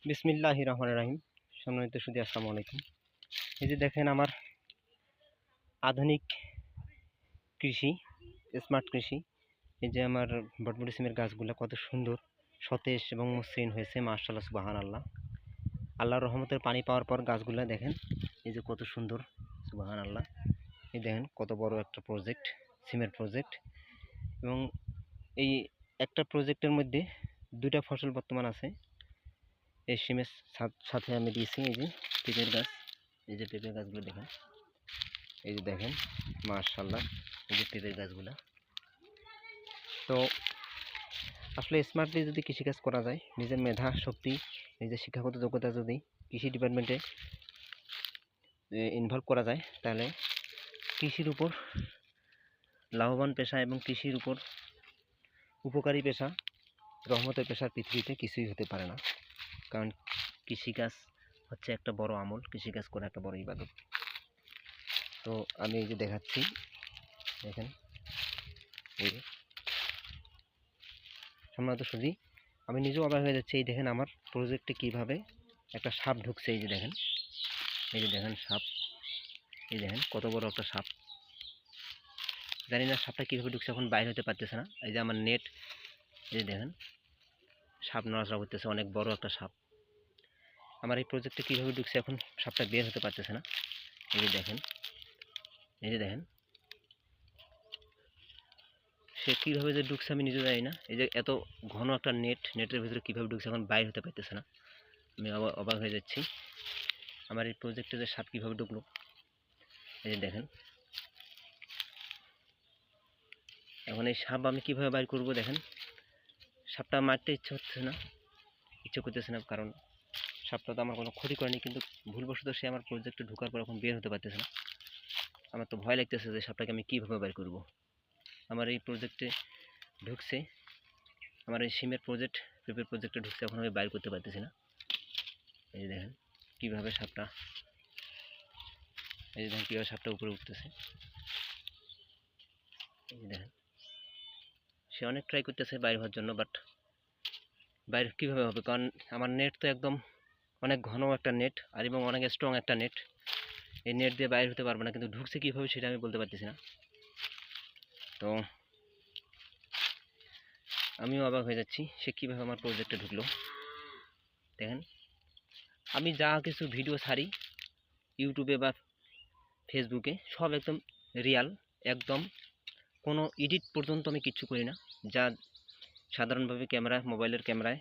বিসমিল্লাহির রহমানির রহিম। সম্মানিত সুধী, আসসালামু আলাইকুম। এই যে দেখেন আমার আধুনিক কৃষি, স্মার্ট কৃষি। এই যে আমার বটবটি সিমের গাছগুলা কত সুন্দর, সতেজ এবং মসৃণ হয়েছে। মাশাআল্লাহ, সুবহানাল্লাহ। আল্লাহর রহমতের পানি পাওয়ার পর গাছগুলা দেখেন এই যে কত সুন্দর, সুবহানাল্লাহ। এই দেখেন কত বড় একটা প্রজেক্ট, সিমের প্রজেক্ট। এবং এই একটা প্রজেক্টের মধ্যে দুইটা ফসল বর্তমান আছে। এই সিমের সাথে আমি দিয়েছি এই যে পেঁপের গাছ। এই যে পেঁপের গাছগুলো দেখেন, এই যে দেখেন মাশাআল্লাহ, এই যে পেঁপের গাছগুলা। তো আসলে স্মার্টলি যদি কৃষিকাজ করা যায়, নিজের মেধা শক্তি, নিজের শিক্ষাগত যোগ্যতা যদি কৃষি ডিপার্টমেন্টে ইনভলভ করা যায়, তাহলে কৃষির উপর লাভবান পেশা এবং কৃষির উপর উপকারী পেশা, রহমতের পেশার পৃথিবীতে কিছুই হতে পারে না। কারণ কৃষিকাজ হচ্ছে একটা বড় আমল, কৃষিকাজ করা একটা বড় ইবাদত। তো আমি এই যে দেখাচ্ছি, দেখেন এই সম্মানিত সুধী, আমি নিজেও অবাক হয়ে যাচ্ছি। এই দেখেন আমার প্রজেক্টে কিভাবে একটা সাপ ঢুকছে। এই যে দেখেন, এই যে দেখেন সাপ, এই দেখেন কত বড় একটা সাপ। জানি না সাপটা কীভাবে ঢুকছে, এখন বাইরে হতে পারতেছে না। এই যে আমার নেট, এই যে দেখেন সাপ নড়াচড়া করতেছে, অনেক বড় একটা সাপ। আমার এই প্রজেক্টে কীভাবে ঢুকছে, এখন সাপটা বের হতে পারতেছে না। এই যে দেখেন, এই যে দেখেন সে কীভাবে যে ঢুকছে আমি নিজে জানি না। এই যে এত ঘন একটা নেটের ভিতরে কীভাবে ঢুকছে, এখন বাইরে হতে পারতেছে না। আমি অবাক হয়ে যাচ্ছি আমার এই প্রজেক্টে যে সাপ কীভাবে ঢুকলো। এই যে দেখেন, এখন এই সাপ আমি কীভাবে বাইর করবো। দেখেন সাপটা মারতে ইচ্ছে করতেছে না, কারণ সাপটা তো আমার কোনো ক্ষতি করেনি, কিন্তু ভুলবশত সে আমার প্রজেক্টে ঢোকার পর এখন বের হতে পারতেছে না। আমার তো ভয় লাগতেছে যে সাপটাকে আমি কীভাবে বাইর করব। আমার এই প্রজেক্টে ঢুকছে, আমার এই সিমের প্রজেক্ট, পেপের প্রজেক্টে ঢুকছে, এখন আমি বাইর করতে পারতেছি না। এই যে দেখেন কীভাবে সাপটা, এই যে দেখেন কীভাবে সাপটা উপরে উঠতেছে। এই যে দেখেন সে অনেক ট্রাই করতেছে বাইর হওয়ার জন্য, বাট বাইর কীভাবে হবে, কারণ আমার নেট তো একদম অনেক ঘন একটা নেট, আর এবং অনেক স্ট্রং একটা নেট। এই নেট দিয়ে বাইর হতে পারবে না, কিন্তু ঢুকছে কীভাবে সেটা আমি বলতে পারতেছি না। তো আমিও অবাক হয়ে যাচ্ছি সে কীভাবে আমার প্রজেক্টে ঢুকলো। দেখেন আমি যা কিছু ভিডিও ছাড়ি ইউটিউবে বা ফেসবুকে, সব একদম রিয়াল, একদম কোনো এডিট পর্যন্ত আমি কিচ্ছু করি না। যা সাধারণভাবে মোবাইলের ক্যামেরায়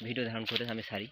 ভিডিও ধারণ করে আমি ছাড়ি।